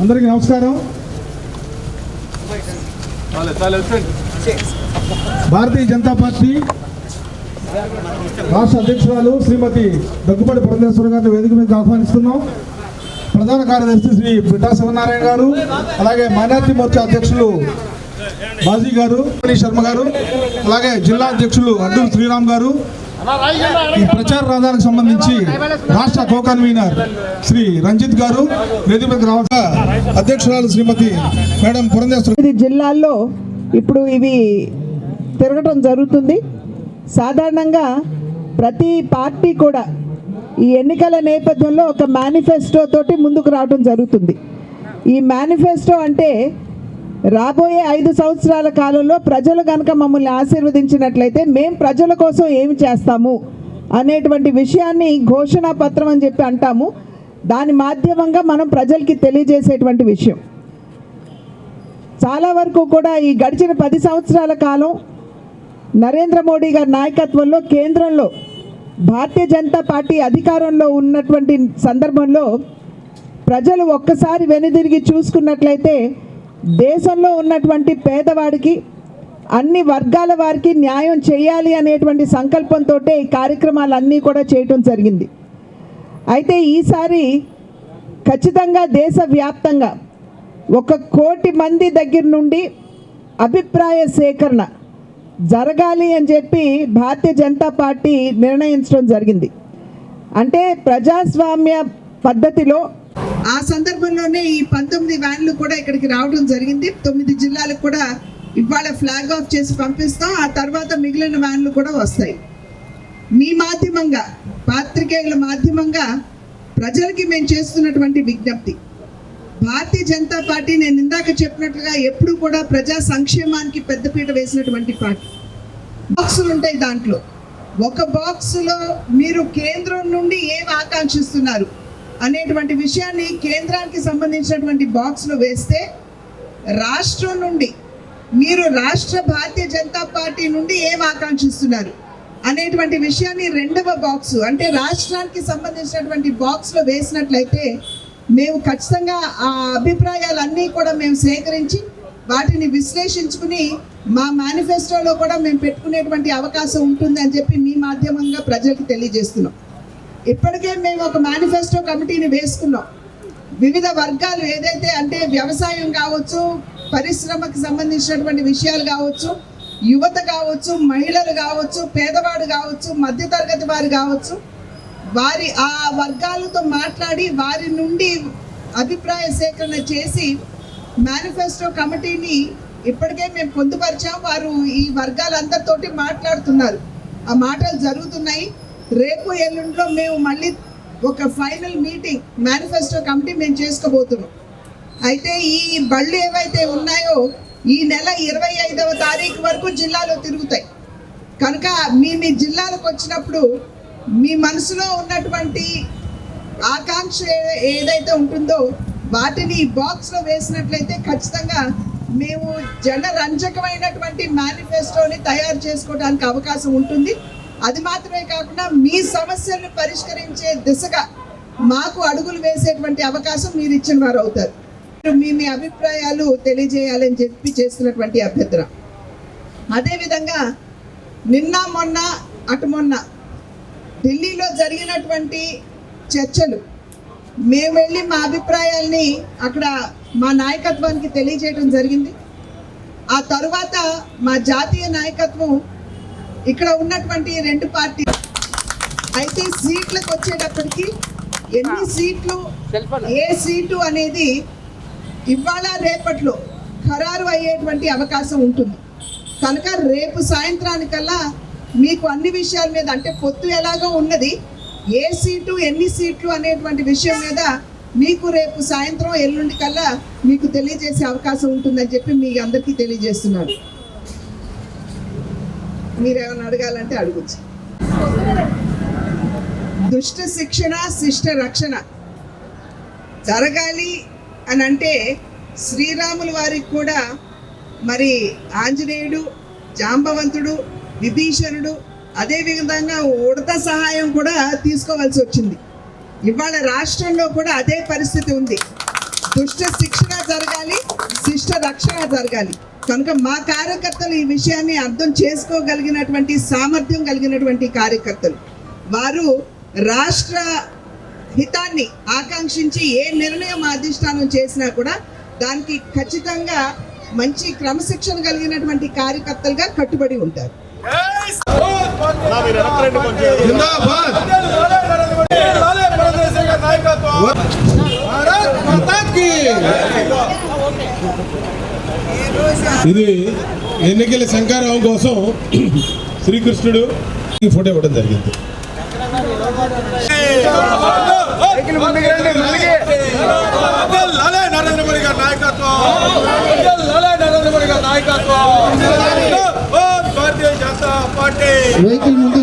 అందరికీ నమస్కారం. భారతీయ జనతా పార్టీ రాష్ట్ర అధ్యక్షురాలు శ్రీమతి దగ్గుపాటి పురంధేశ్వరి గారిని వేదిక మీద ఆహ్వానిస్తున్నాం. ప్రధాన కార్యదర్శి శ్రీ బిడ్డా శివనారాయణ గారు, అలాగే మైనార్టీ మోర్చా అధ్యక్షులు బాజీ గారు, శర్మ గారు, అలాగే జిల్లా అధ్యక్షులు అడ్డూరు శ్రీరామ్ గారు, ఈ ప్రచార రథానికి సంబంధించి రాష్ట్ర కో కన్వీనర్ శ్రీ రంజిత్ గారు, వేదికకు రావగా అధ్యక్షురాలు శ్రీమతి మేడం పురంధేశ్వరి. జిల్లాల్లో ఇప్పుడు ఇవి తిరగటం జరుగుతుంది. సాధారణంగా ప్రతి పార్టీ కూడా ఈ ఎన్నికల నేపథ్యంలో ఒక మేనిఫెస్టో తోటి ముందుకు రావడం జరుగుతుంది. ఈ మేనిఫెస్టో అంటే రాబోయే 5 సంవత్సరాల కాలంలో ప్రజలు కనుక మమ్మల్ని ఆశీర్వదించినట్లయితే మేము ప్రజల కోసం ఏమి చేస్తాము అనేటువంటి విషయాన్ని ఘోషణా పత్రం అని చెప్పి అంటాము. దాని మాధ్యమంగా మనం ప్రజలకి తెలియజేసేటువంటి విషయం. చాలా వరకు కూడా ఈ గడిచిన 10 సంవత్సరాల కాలం నరేంద్ర మోడీ గారి నాయకత్వంలో కేంద్రంలో భారతీయ జనతా పార్టీ అధికారంలో ఉన్నటువంటి సందర్భంలో ప్రజలు ఒక్కసారి వెనుదిరిగి చూసుకున్నట్లయితే దేశంలో ఉన్నటువంటి పేదవాడికి అన్ని వర్గాల వారికి న్యాయం చేయాలి అనేటువంటి సంకల్పంతో ఈ కార్యక్రమాలన్నీ కూడా చేయటం జరిగింది. అయితే ఈసారి ఖచ్చితంగా దేశవ్యాప్తంగా 1 కోటి మంది దగ్గర నుండి అభిప్రాయ సేకరణ జరగాలి అని చెప్పి భారతీయ జనతా పార్టీ నిర్ణయించడం జరిగింది. అంటే ప్రజాస్వామ్య పద్ధతిలో ఆ సందర్భంలోనే ఈ 19 వ్యాన్లు కూడా ఇక్కడికి రావడం జరిగింది. 9 జిల్లాలకు కూడా ఇవాళ ఫ్లాగ్ ఆఫ్ చేసి పంపిస్తాం. ఆ తర్వాత మిగిలిన వ్యాన్లు కూడా వస్తాయి. మీ మాధ్యమంగా, పాత్రికేయుల మాధ్యమంగా ప్రజలకి మేము చేస్తున్నటువంటి విజ్ఞప్తి, భారతీయ జనతా పార్టీ నేను ఇందాక చెప్పినట్లుగా ఎప్పుడు కూడా ప్రజా సంక్షేమానికి పెద్దపీట వేసినటువంటి పార్టీ. బాక్సులు ఉంటాయి. దాంట్లో ఒక బాక్సులో మీరు కేంద్రం నుండి ఏం ఆకాంక్షిస్తున్నారు అనేటువంటి విషయాన్ని కేంద్రానికి సంబంధించినటువంటి బాక్స్లో వేస్తే, రాష్ట్రం నుండి మీరు రాష్ట్ర భారతీయ జనతా పార్టీ నుండి ఏం ఆకాంక్షిస్తున్నారు అనేటువంటి విషయాన్ని 2వ బాక్సు అంటే రాష్ట్రానికి సంబంధించినటువంటి బాక్స్లో వేసినట్లయితే మేము ఖచ్చితంగా ఆ అభిప్రాయాలన్నీ కూడా మేము సేకరించి వాటిని విశ్లేషించుకుని మా మేనిఫెస్టోలో కూడా మేము పెట్టుకునేటువంటి అవకాశం ఉంటుంది అని చెప్పి మీ మాధ్యమంగా ప్రజలకు తెలియజేస్తున్నాం. ఇప్పటికే మేము ఒక మేనిఫెస్టో కమిటీని వేసుకున్నాం. వివిధ వర్గాలు ఏదైతే అంటే వ్యవసాయం కావచ్చు, పరిశ్రమకు సంబంధించినటువంటి విషయాలు కావచ్చు, యువత కావచ్చు, మహిళలు కావచ్చు, పేదవాడు కావచ్చు, మధ్యతరగతి వారు కావచ్చు, వారి ఆ వర్గాలతో మాట్లాడి వారి నుండి అభిప్రాయ సేకరణ చేసి మేనిఫెస్టో కమిటీని ఇప్పటికే మేము పొందుపరిచాం. వారు ఈ వర్గాలందరితోటి మాట్లాడుతున్నారు. ఆ మాటలు జరుగుతున్నాయి. రేపు ఎల్లుండిలో మేము మళ్ళీ ఒక ఫైనల్ మీటింగ్ మేనిఫెస్టో కమిటీ మేము చేసుకోబోతున్నాం. అయితే ఈ బళ్ళు ఏవైతే ఉన్నాయో ఈ నెల 25వ తారీఖు వరకు జిల్లాలో తిరుగుతాయి. కనుక మీ జిల్లాలకు వచ్చినప్పుడు మీ మనసులో ఉన్నటువంటి ఆకాంక్ష ఏదైతే ఉంటుందో వాటిని బాక్స్లో వేసినట్లయితే ఖచ్చితంగా మేము జనరంజకమైనటువంటి మేనిఫెస్టోని తయారు చేసుకోవడానికి అవకాశం ఉంటుంది. అది మాత్రమే కాకుండా మీ సమస్యలను పరిష్కరించే దిశగా మాకు అడుగులు వేసేటువంటి అవకాశం మీరు ఇచ్చిన వారు అవుతారు. మీ అభిప్రాయాలు తెలియజేయాలని చెప్పి చేస్తున్నటువంటి అభ్యర్థన. అదేవిధంగా నిన్న మొన్న అటు మొన్న ఢిల్లీలో జరిగినటువంటి చర్చలు మేము వెళ్ళి మా అభిప్రాయాల్ని అక్కడ మా నాయకత్వానికి తెలియజేయడం జరిగింది. ఆ తరువాత మా జాతీయ నాయకత్వం ఇక్కడ ఉన్నటువంటి 2 పార్టీలు అయితే సీట్లకు వచ్చేటప్పటికి ఎన్ని సీట్లు ఏ సీటు అనేది ఇవాళ రేపట్లో ఖరారు అయ్యేటువంటి అవకాశం ఉంటుంది. కనుక రేపు సాయంత్రానికల్లా మీకు అన్ని విషయాల మీద అంటే పొత్తు ఎలాగో ఉన్నది, ఏ సీటు ఎన్ని సీట్లు అనేటువంటి విషయం మీద మీకు రేపు సాయంత్రం ఎల్లుండి కల్లా మీకు తెలియజేసే అవకాశం ఉంటుందని చెప్పి మీ అందరికీ తెలియజేస్తున్నాను. మీరేమైనా అడగాలంటే అడగచ్చు. దుష్ట శిక్షణ శిష్ట రక్షణ జరగాలి అని అంటే శ్రీరాముల వారికి కూడా మరి ఆంజనేయుడు, జాంబవంతుడు, విభీషణుడు అదేవిధంగా ఉడత సహాయం కూడా తీసుకోవాల్సి వచ్చింది. ఇవాళ రాష్ట్రంలో కూడా అదే పరిస్థితి ఉంది. దుష్ట శిక్షణ జరగాలి, శిష్ట రక్షణ జరగాలి. కనుక మా కార్యకర్తలు ఈ విషయాన్ని అర్థం చేసుకోగలిగినటువంటి సామర్థ్యం కలిగినటువంటి కార్యకర్తలు. వారు రాష్ట్ర హితాన్ని ఆకాంక్షించి ఏ నిర్ణయం అధిష్టానం చేసినా కూడా దానికి ఖచ్చితంగా మంచి క్రమశిక్షణ కలిగినటువంటి కార్యకర్తలుగా కట్టుబడి ఉంటారు. ఇది ఎన్నికల శంకారావం కోసం శ్రీకృష్ణుడు ఈ ఫోటో ఇవ్వడం జరిగింది. నరేంద్ర మోడీ గారి నాయకత్వం, భారతీయ జనతా పార్టీ. వెహికల్ ముందు